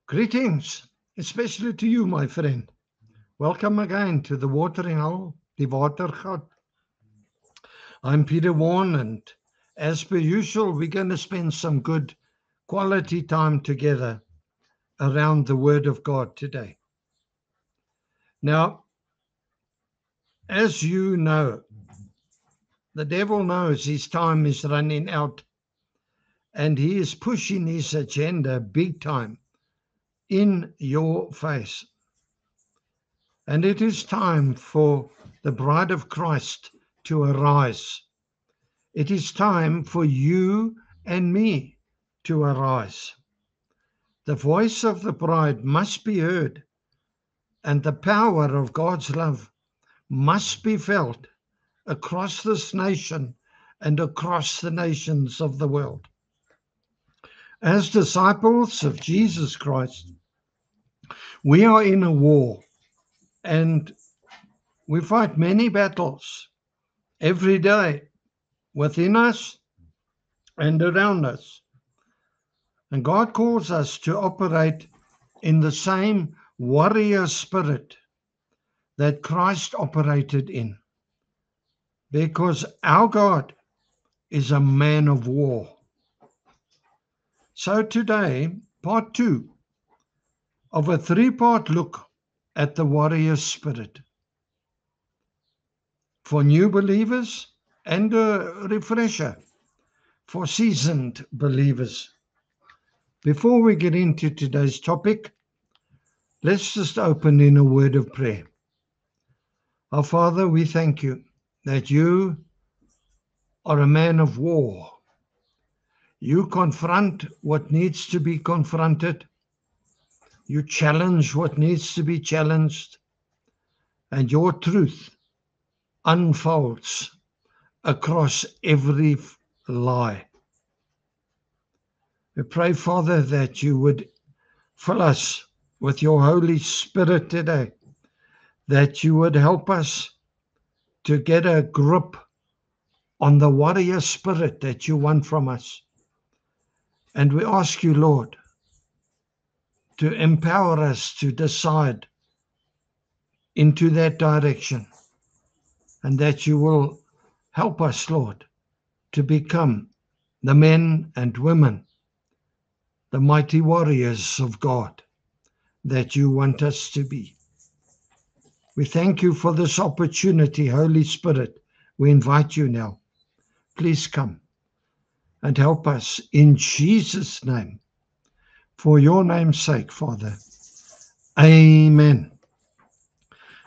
Greetings, especially to you, my friend. Welcome again to the Watering Hole, the Watergat. I'm Peter Warren, and as per usual, we're going to spend some good quality time together around the Word of God today. Now, as you know, the devil knows his time is running out, and he is pushing his agenda big time in your face. And it is time for the bride of Christ to arise. It is time for you and me to arise. The voice of the bride must be heard, and the power of God's love must be felt across this nation and across the nations of the world. As disciples of Jesus Christ, we are in a war, and we fight many battles every day within us and around us. And God calls us to operate in the same warrior spirit that Christ operated in, because our God is a man of war. So today, part 2 of a 3-part look at the warrior spirit for new believers and a refresher for seasoned believers. Before we get into today's topic, let's just open in a word of prayer. Our Father, we thank you that you are a man of war. You confront what needs to be confronted. You challenge what needs to be challenged. And your truth unfolds across every lie. We pray, Father, that you would fill us with your Holy Spirit today, that you would help us to get a grip on the warrior spirit that you want from us. And we ask you, Lord, to empower us to decide into that direction, and that you will help us, Lord, to become the men and women, the mighty warriors of God that you want us to be. We thank you for this opportunity, Holy Spirit. We invite you now. Please come and help us in Jesus' name. For your name's sake, Father. Amen.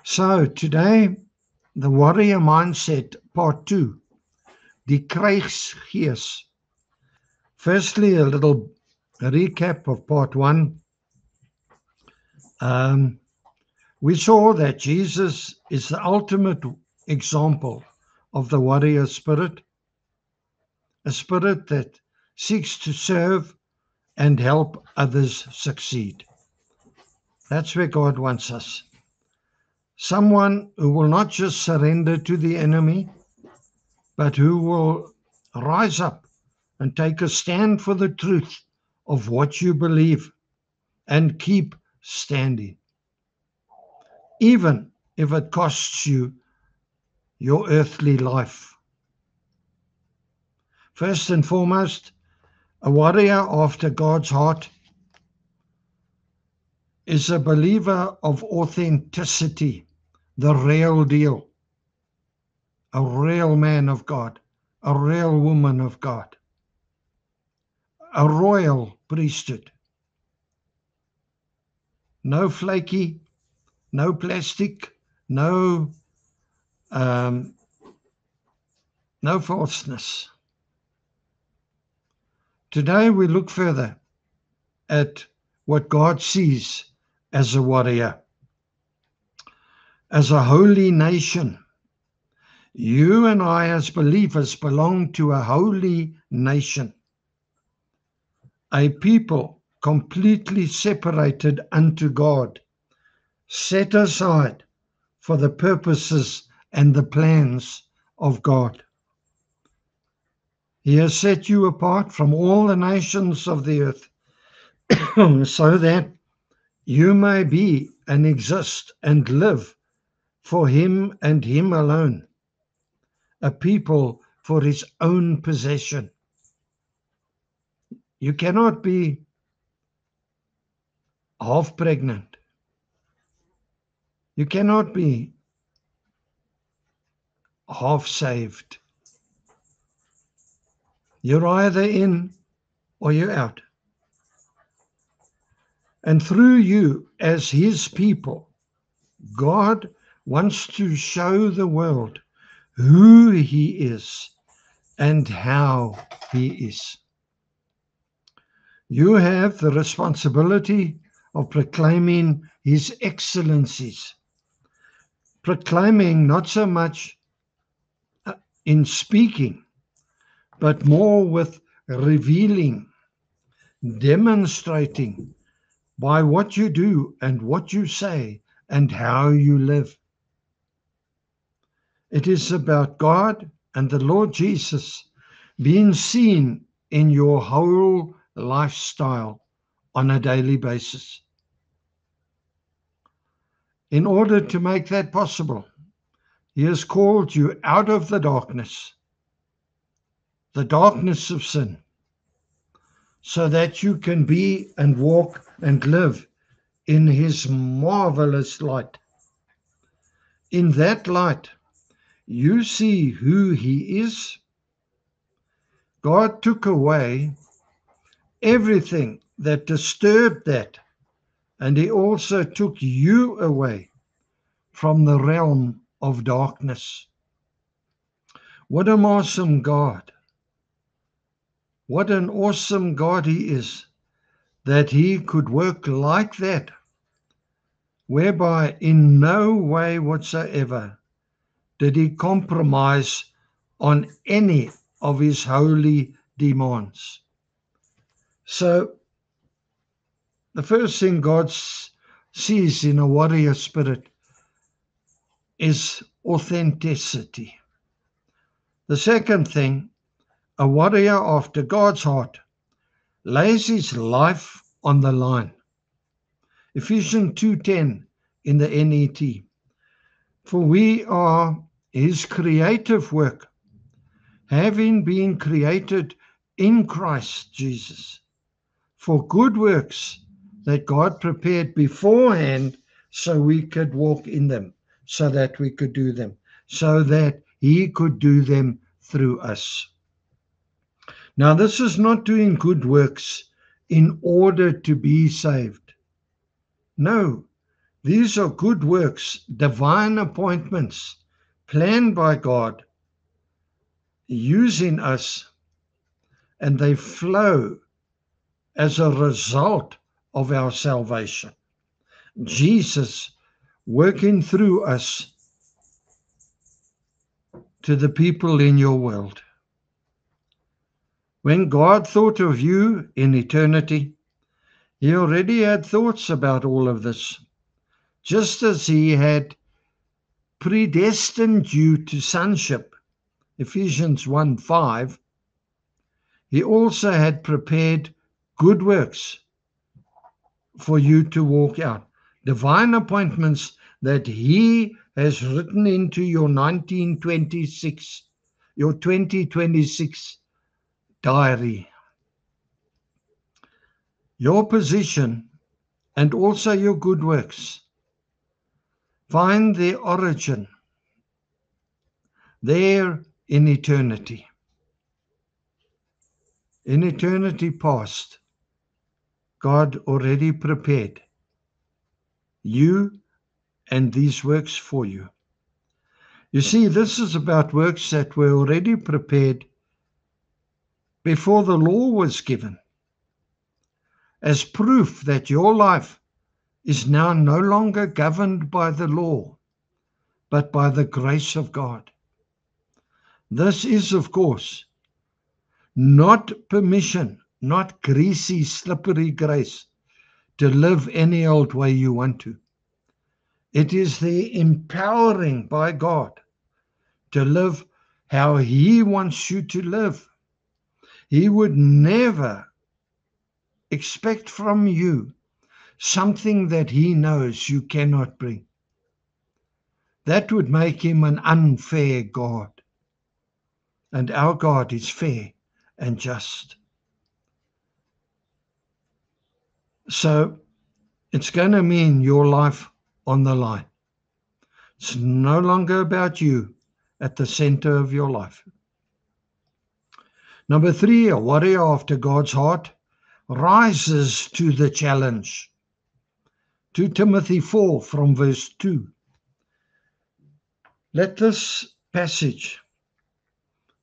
So today, the warrior mindset, part 2, die krijgsgees. Firstly, a little recap of part 1. We saw that Jesus is the ultimate example of the warrior spirit, a spirit that seeks to serve and help others succeed. That's where God wants us. Someone who will not just surrender to the enemy, but who will rise up and take a stand for the truth of what you believe and keep standing, even if it costs you your earthly life. First and foremost, a warrior after God's heart is a believer of authenticity, the real deal, a real man of God, a real woman of God, a royal priesthood. No flaky, no plastic, no falseness. Today we look further at what God sees as a warrior. As a holy nation, you and I as believers belong to a holy nation, a people completely separated unto God, set aside for the purposes and the plans of God. He has set you apart from all the nations of the earth so that you may be and exist and live for him and him alone, a people for his own possession. You cannot be half pregnant. You cannot be half saved. You're either in or you're out. And through you, as his people, God wants to show the world who he is and how he is. You have the responsibility of proclaiming his excellencies, proclaiming not so much in speaking, but more with revealing, demonstrating by what you do and what you say and how you live. It is about God and the Lord Jesus being seen in your whole lifestyle on a daily basis. In order to make that possible, he has called you out of the darkness of sin, so that you can be and walk and live in his marvelous light. In that light, you see who he is. God took away everything that disturbed that, and he also took you away from the realm of darkness. What an awesome God. What an awesome God he is, that he could work like that, whereby in no way whatsoever did he compromise on any of his holy demands. So the first thing God sees in a warrior spirit is authenticity. The second thing, a warrior after God's heart lays his life on the line. Ephesians 2:10 in the NET. For we are his creative work, having been created in Christ Jesus for good works that God prepared beforehand so we could walk in them, so that we could do them, so that he could do them through us. Now, this is not doing good works in order to be saved. No, these are good works, divine appointments planned by God, using us, and they flow as a result of our salvation. Jesus working through us to the people in your world. When God thought of you in eternity, he already had thoughts about all of this. Just as he had predestined you to sonship, Ephesians 1:5, he also had prepared good works for you to walk out. Divine appointments that he has written into your 1926, your 2026 diary. Your position and also your good works find their origin there in eternity. In eternity past, God already prepared you and these works for you. You see, this is about works that were already prepared before the law was given, as proof that your life is now no longer governed by the law, but by the grace of God. This is, of course, not permission, not greasy, slippery grace to live any old way you want to. It is the empowering by God to live how he wants you to live. He would never expect from you something that he knows you cannot bring. That would make him an unfair God. And our God is fair and just. So it's going to mean your life on the line. It's no longer about you at the center of your life. Number 3, a warrior after God's heart rises to the challenge. 2 Timothy 4 from verse 2. Let this passage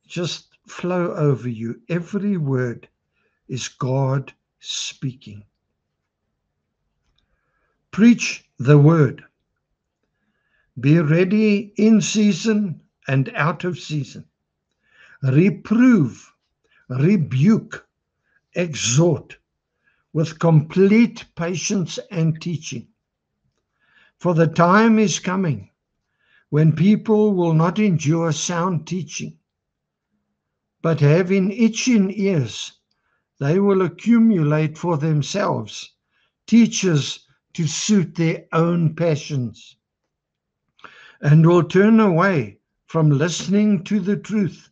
just flow over you. Every word is God speaking. Preach the word. Be ready in season and out of season. Reprove, rebuke, exhort with complete patience and teaching. For the time is coming when people will not endure sound teaching, but having itching ears, they will accumulate for themselves teachers to suit their own passions, and will turn away from listening to the truth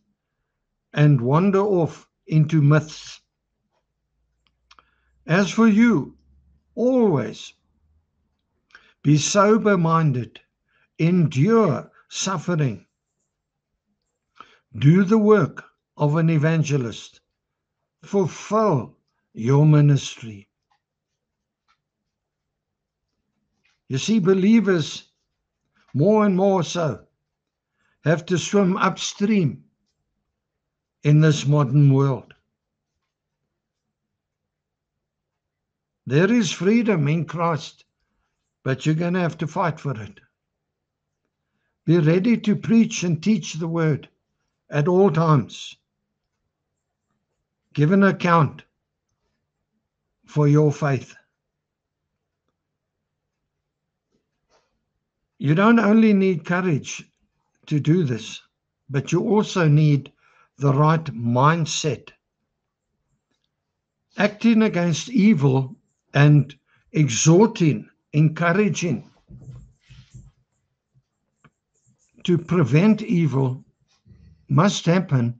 and wander off into myths. As for you, always be sober-minded, endure suffering, do the work of an evangelist, fulfill your ministry. You see, believers, more and more so, have to swim upstream in this modern world. There is freedom in Christ, but you're going to have to fight for it. Be ready to preach and teach the word at all times. Give an account for your faith. You don't only need courage to do this, but you also need the right mindset. Acting against evil and exhorting, encouraging to prevent evil must happen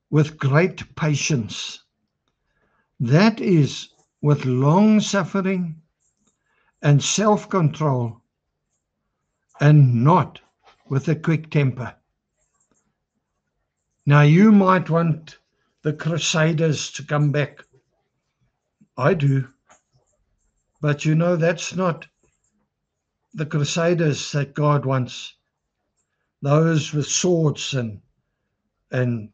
with great patience. That is, with long suffering and self-control, and not with a quick temper. Now, you might want the Crusaders to come back. I do. But you know, that's not the Crusaders that God wants. Those with swords and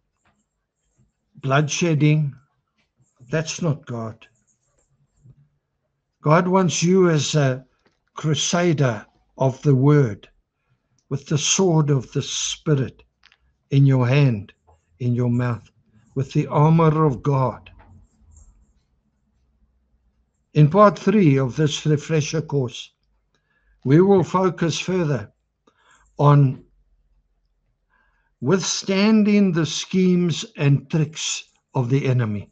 bloodshedding, that's not God. God wants you as a crusader of the word, with the sword of the Spirit in your hand, in your mouth, with the armor of God. In part 3 of this refresher course, we will focus further on withstanding the schemes and tricks of the enemy.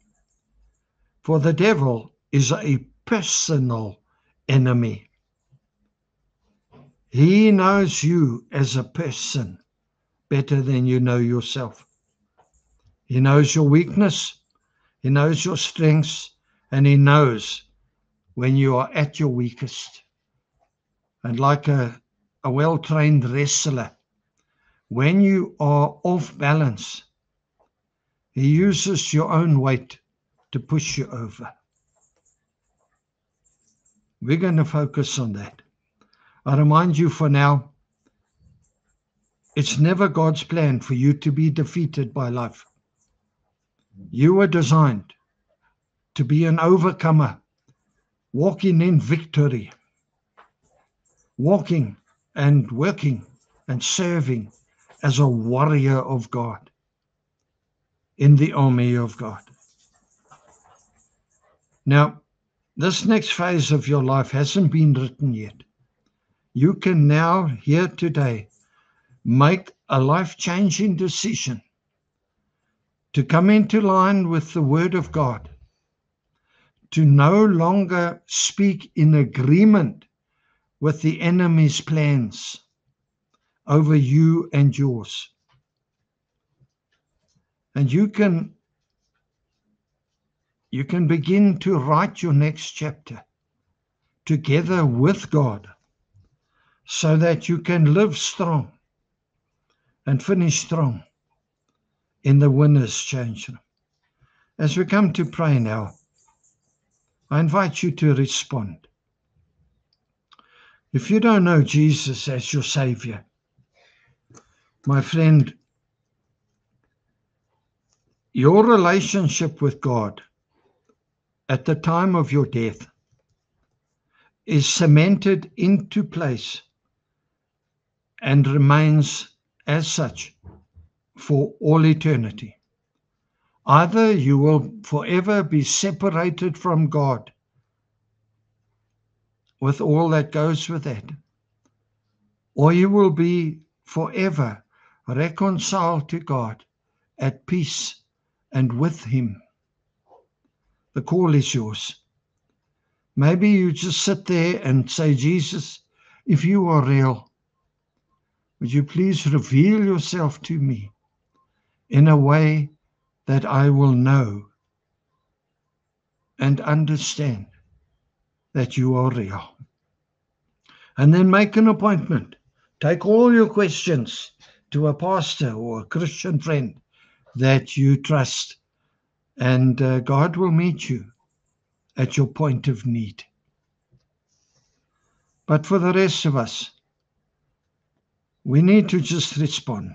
For the devil is a personal enemy. He knows you as a person better than you know yourself. He knows your weakness, he knows your strengths, and he knows when you are at your weakest. And like a well-trained wrestler, when you are off balance, he uses your own weight to push you over. We're going to focus on that. I remind you for now, it's never God's plan for you to be defeated by life. You were designed to be an overcomer, walking in victory, walking and working and serving as a warrior of God in the army of God. Now, this next phase of your life hasn't been written yet. You can now, here today, make a life-changing decision to come into line with the Word of God, to no longer speak in agreement with the enemy's plans over you and yours. And you can begin to write your next chapter together with God so that you can live strong and finish strong in the winner's change room. As we come to pray now, I invite you to respond. If you don't know Jesus as your Savior, my friend, your relationship with God at the time of your death is cemented into place and remains as such for all eternity. Either you will forever be separated from God with all that goes with that, or you will be forever reconciled to God, at peace and with Him. The call is yours. Maybe you just sit there and say, Jesus, if you are real, would you please reveal yourself to me in a way that I will know and understand that you are real. And then make an appointment. Take all your questions to a pastor or a Christian friend that you trust, and God will meet you at your point of need. But for the rest of us, we need to just respond.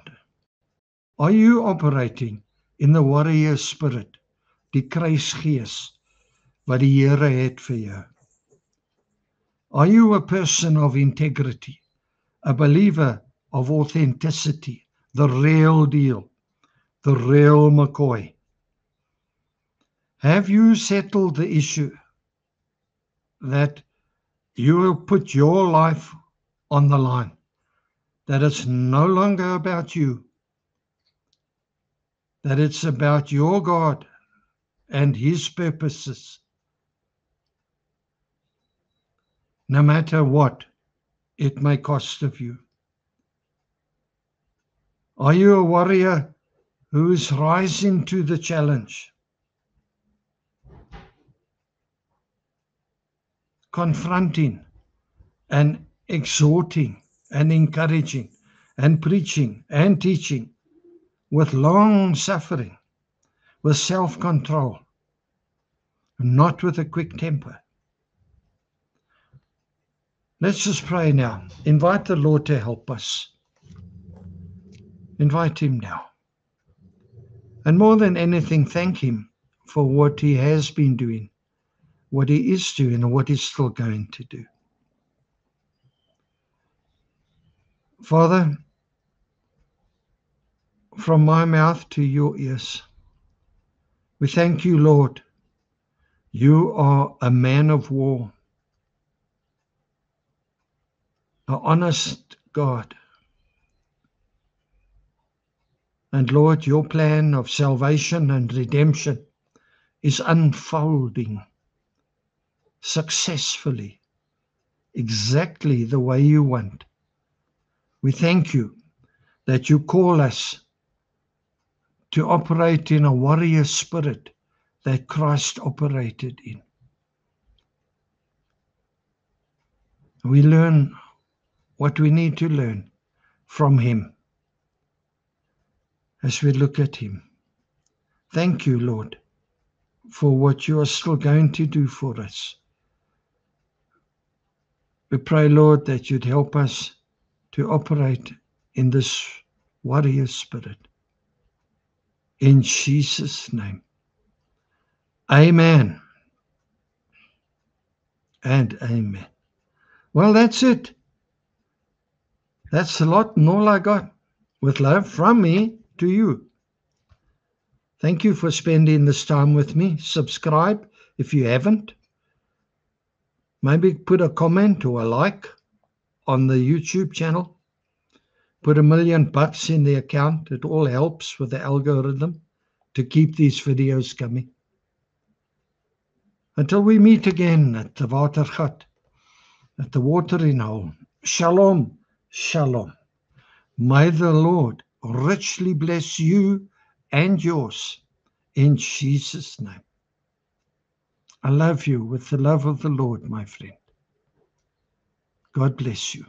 Are you operating in the warrior spirit, die kruisgees wat die Here het vir jou? Are you a person of integrity, a believer of authenticity, the real deal, the real McCoy? Have you settled the issue that you will put your life on the line, that it's no longer about you, that it's about your God and His purposes, no matter what it may cost of you? Are you a warrior who is rising to the challenge, confronting and exhorting and encouraging and preaching and teaching with long suffering, with self-control, not with a quick temper? Let's just pray now. Invite the Lord to help us. Invite Him now. And more than anything, thank Him for what He has been doing, what He is doing, and what He's still going to do. Father, from my mouth to your ears, we thank you, Lord. You are a man of war, an honest God. And Lord, your plan of salvation and redemption is unfolding successfully, exactly the way you want. We thank you that you call us to operate in a warrior spirit that Christ operated in. We learn what we need to learn from Him as we look at Him. Thank you, Lord, for what you are still going to do for us. We pray, Lord, that you'd help us to operate in this warrior spirit. In Jesus' name. Amen. And amen. Well, that's it. That's a lot and all I got. With love from me to you. Thank you for spending this time with me. Subscribe if you haven't. Maybe put a comment or a like on the YouTube channel. Put $1 million in the account. It all helps with the algorithm to keep these videos coming. Until we meet again at the Watergat, at the watering hole. Shalom, shalom. May the Lord richly bless you and yours in Jesus' name. I love you with the love of the Lord, my friend. God bless you.